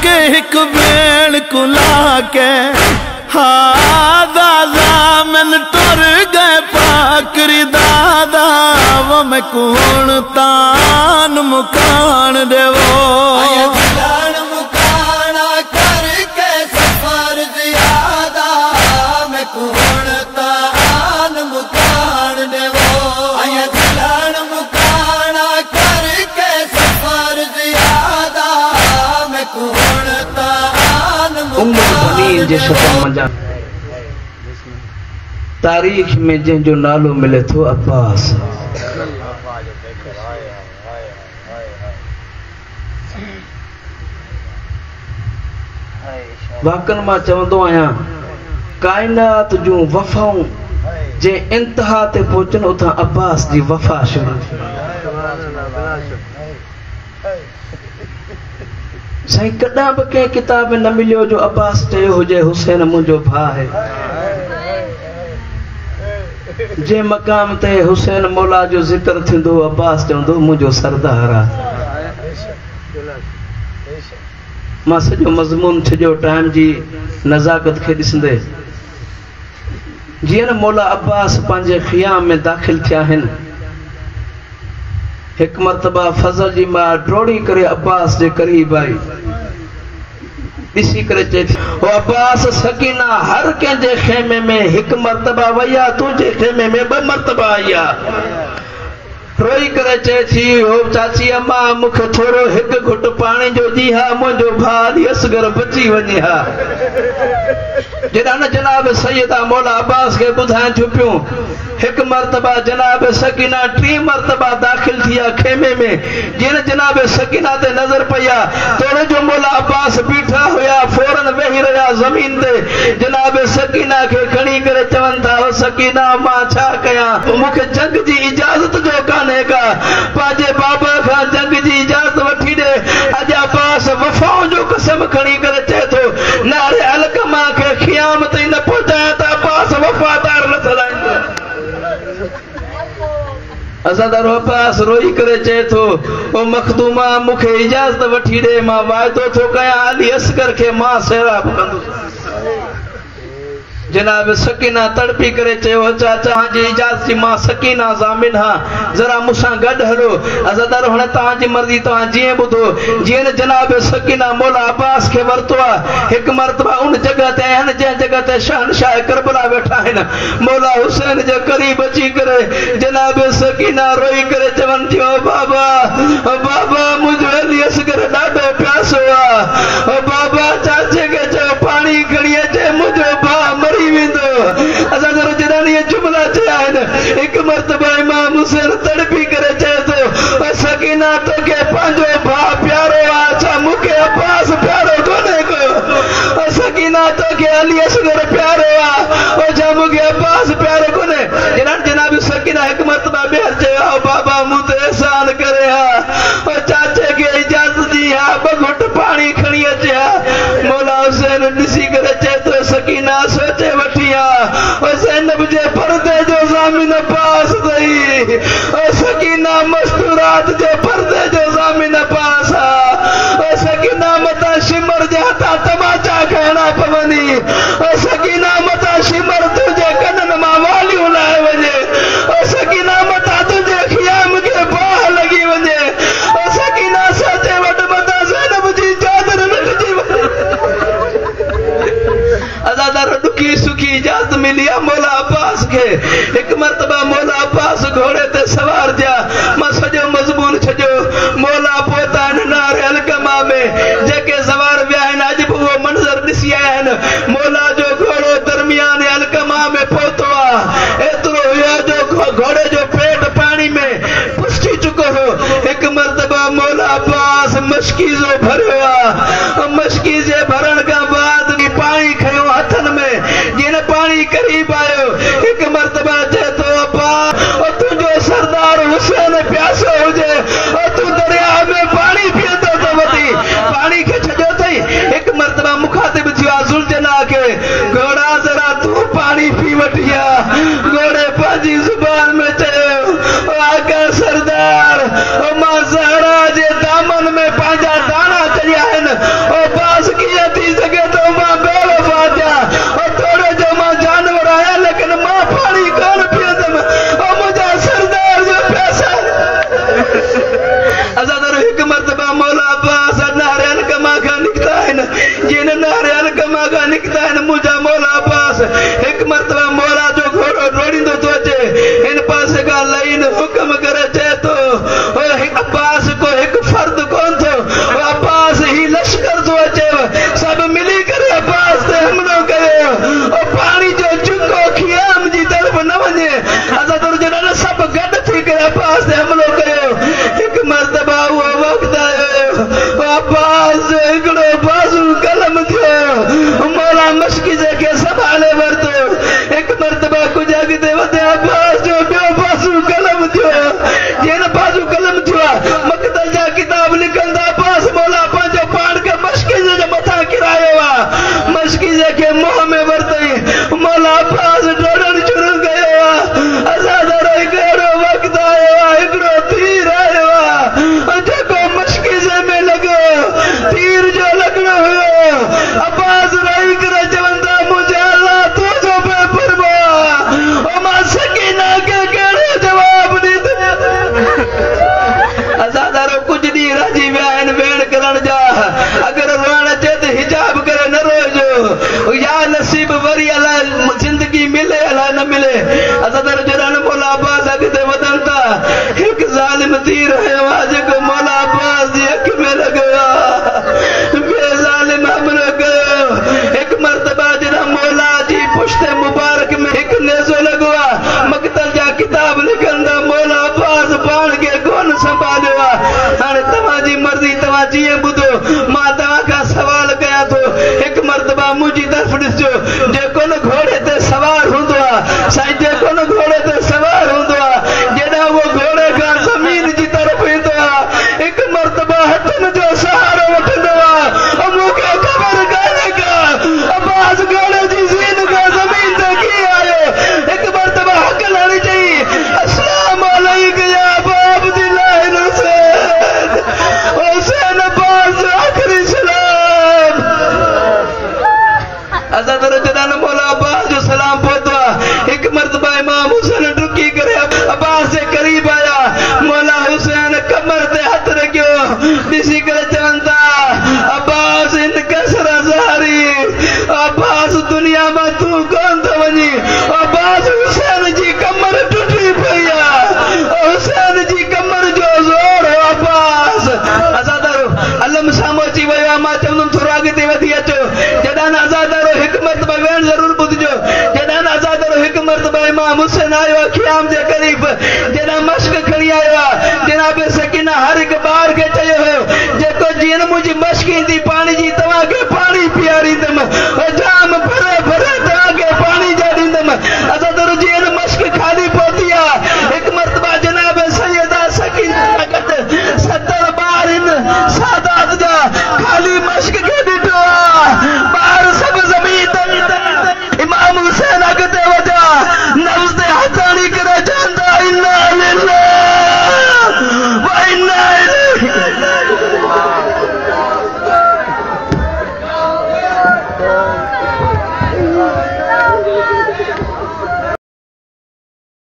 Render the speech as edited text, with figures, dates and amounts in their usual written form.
के एक भेड़ कुला के हाँ दादा मैंने टुर गए पाकरी दादा वो मैं कौन तान मुकान देवो मुकाना करके सफर ज्यादा मैं कौन तान मुकान देवो मुकाना करके सफर ज्यादा मैं कौन तान मुकान तारीख में जंहिंजो नालो मिले थो अब्बास वाकन मां चवंदो आहियां काइनात जूं वफ़ाऊं जे इंतहा ते पहुचन उतां अब्बास जी वफ़ा शुरू साईं कॾहिं बि कंहिं किताब में न मिलियो जो अब्बास चयो हुजे हुसैन मुंहिंजो भाउ आहे जे मकाम ते हुसैन मौला जो जिक्र थींदो अब्बास चवंदो मुंहिंजो सरदार आहे मां सॼो मज़मून छॾियो टाइम जी नज़ाकत खे ॾिसंदे जीअं न मौला अब्बास पंहिंजे ख़ियाम में दाख़िल थिया आहिनि हिकु मरतबा फज़ल जी मां डोड़ी करे अब्बास जे क़रीब आई ॾिसी करे चए थी ओ अब्बास सकीना हर कंहिंजे खेमे में हिकु मरतबा वई आहे तुंहिंजे खेमे में ॿ मरतबा आई आहे रोई करे चए थी ओ चाची अम्मा मूंखे थोरो हिकु घुट पाणी जो ॾी हा मुंहिंजो भाउ असगर बची वञे हा जॾहिं न जनाब सैयदा मौला अब्बास खे ॿुधाइनि थियूं पियूं हिकु मरतबा जनाब सकीना 3 मरतबा दाख़िल थी आहे खेमे में जीअं जनाब सकीना ते नज़र पई आहे तोड़े जो मौला अब्बास बीठा हुया फौरन वेही रहिया ज़मीन ते जनाब सकीना खे खणी करे चवनि था ओ सकीना मां छा कयां मूंखे जंग जी इजाज़त जो कान्हे का पंहिंजे बाबा खां जंग जी इजाज़त वठी ॾे अॼु अब्बास वफ़ाउनि जो कसम खणी करे चए थो नारे अलकमा खे ख़ियाम ताईं न पहुचायां त अब्बास वफ़ादार न ठहिराईंदो अज़ादार अब्बास रोई करे चए थो ओ मखदूमा मूंखे इजाज़त वठी ॾे मां वाइदो थो कयां अली असगर खे मां सैराब कंदुसि जनाब सकीना तड़पी करे चयो चाचा जी इजाज़त जी मां सकीना ज़ामिन हां जरा मूंसां गॾु हलो अज़ादार हाणे तव्हांजी मर्ज़ी तव्हां जीअं ॿुधो जीअं न जनाब सकीना मौला अब्बास खे वरितो आहे हिकु मरतबा उन जॻह ते आहिनि जंहिं जॻह ते शहनशाह करबला वेठा आहिनि मौला हुसैन जे क़रीब अची करे जनाब सकीना रोई करे चवनि थियूं बाबा मुंहिंजो अली असगर ॾाढो प्यासो आहे ओ बाबा चाचे खे चयो पाणी खणी अचे मुंहिंजो भाउ मरी वेंदो असां जॾहिं जुमला चया आहिनि हिकु मरतबा इमाम हुसैन तड़पी करे चए थो सकीना तोखे पंहिंजो भाउ प्यारो आहे छा मूंखे अब्बास प्यारो कोन्हे को सकीना तोखे अली असगर प्यारो आहे छा मूंखे अब्बास प्यारो कोन्हे जनाब सकीना हिकु मरतबा ॿीहर चयो बाबा मूं ते एहसान करे हा चाचे खे इजाज़त दी हा 2 घुट पाणी खणी अचे हा मौला हुसैन ॾिसी करे चए थो सकीना सोचे वठी आहे ज़ैनब जे पर्दे जो ज़ामिन पास अथई सकीना मस्तूरात जे पर्दे जो ज़ामिन पास आहे सकीना मतां शिमर जे हथां तमाचा खाइणा पवंदी सकीना मतां शिमर तुंहिंजे कननि मां वालियूं लाहे वञे सकीना मतां तुंहिंजे ख़ियाम खे बाहि लॻी वञे सकीना सोचे वटि मतां ज़ैनब जी चादर लॻजी वञे अज़ादार ॾुखी सुखी इजाज़त मिली आहे मौला अब्बास खे हिकु मरतबा मौला अब्बास घोड़े ते सवार थिया मां सॼो मज़मून छॾियो मौला पहुता आहिनि नारे अलकमा में जेके सवार विया आहिनि अॼु बि उहो मंज़र ॾिसी आया आहिनि मौला जो घोड़ो दरमियान अलकमा में पहुतो आहे एतिरो हुयो जो घोड़े जो पेट पाणी में पुष्टी चुको हो हिकु मरतबा मौला अब्बास मशकीज़ो भरियो आहे मशकीज़े भरण खां बाद पाणी खयो हथनि में जीअं पाणी करीब आयो हिकु मरतबा चए थो अब्बा तुंहिंजो सरदार हुसैन प्यासो हुजे तूं दरिया में पाणी पीअंदो त वठी पाणी खे छॾियो अथई हिकु मरतबा मुखातिब थियो आहे ज़ुल्जना खे घोड़ा जरा तूं पाणी पी वठी आहे घोड़े पंहिंजी ज़ुबान में चयो आका सरदार मां ज़हरा जे दामन में पंहिंजा दाना कढिया आहिनि बाज़ कमा का निकता है मुझा मौला अब्बास एक मरतबा मौला जो घोड़ो रोड़ींदो तो अचे इन पासे का लाइन हुक्म करे चे तो अब्बास को एक फर्द कौन थो अब्बास ही लश्कर तो अचे सब मिली करे अब्बास ते हमलो कयो और पानी जो चुको खियाम जी तरफ न वने असा तो जन सब गड थी करे अब्बास ते हमलो कयो एक मरतबा वो वक्त आयो अब्बास एकड़ो बाजू कलम थियो मौला मशकी जे के संभाले वरतो एक मरतबा कुछ अॻिते वधे अब्बास जो ॿियो बाजू कलम थियो जेन बाजू कलम थियो मक़तल जा किताब लिखंदा अब्बास मौला पंहिंजो पाण खे मशकी जे मथां किरायो आहे मशकी जे के मुंहं में वरतई मौला अब्बास डोड़ण शुरू कयो आहे असां जहिड़ो हिकु अहिड़ो वक़्तु आयो आहे हिकिड़ो तीर आयो आहे जेको मशकी जे में लॻो तीर जो लॻणो हुयो अब्बास रही करे चवंदा मुंहिंजे अल्लाह तुंहिंजो बेपरवा ओ मां सकीना खे कहिड़ो जवाब ॾींदुमि असां दारो कुझु ॾींहं रहिजी विया आहिनि वेण करण जा अगरि रोअण अचे त हिजाब करे न रोइजो या नसीब वरी अलाए जिंदगी मिले अलाए न मिले असां दारो जॾहिं मौला अब्बास अॻिते वधनि था हिकु ज़ालिम तीर हयो आहे जेको मौला अब्बास जी अख में लॻो आहे ॿिए ज़ालिम हमलो कयो हिकु मरतबा जॾहिं मौला जी पुश्त मुबारक में हिकु नेज़ो लॻो आहे मक़तल जा किताब लिखंदा मौला अब्बास पाण खे कोन संभालियो आहे हाणे तव्हांजी मर्ज़ी तव्हां जीअं ॿुधो मां तव्हां खां सवाल कयां थो हिकु मरतबा मुंहिंजी तरफ़ ॾिसजो जेको न घोड़े ते सवार हूंदो आहे साईं जेको न घोड़े ते सवार हूंदो आहे जेॾा उहो घोड़े खां ज़मीन जी तरफ़ ईंदो आहे हिकु मरतबा हथनि जो सहारो वठंदो आहे ऐं मूंखे ख़बर कान्हे का अब्बास घोड़े जी ज़ीन खां ज़मीन ते कीअं आयो हिकु मरतबा हक़ लाणी चई अस्सलाम अलैकुम या बाब दिलाहिल हुसैन हुसैन अब्बास जो आख़िरी सलाम असां तर जॾहिं मौला अब्बास जो सलाम पहुतो आहे हिकु मरतबा इमाम हुसैन डुकी करे अब्बास जे क़रीब आया मौला हुसैन कमर ते हथ रखियो ॾिसी करे चवनि था अब्बास इन कसर ज़ारी अब्बास दुनिया मां तूं कोन थो वञी अब्बास हुसैन जी कमर टुटी पई आहे हुसैन जी कमर जो ज़ोर हो अब्बास असां दारो अलम साम्हूं अची वियो आहे मां चवंदुमि थोरो अॻिते वधी अचो जॾहिं असां दारो हिकु मरतबा वेण ज़रूरु ॿुधजो जॾहिं असां दारो हिकु मरतबा इमाम हुसैन आयो आहे ख़ियाम जे क़रीब जॾहिं मश्क खणी आयो आहे जनाब सकीना हर हिकु ॿार खे चयो हुयो जेको जीअं मुंहिंजी मश्क ईंदी पाणी जी तव्हांखे पाणी पीआरींदुमि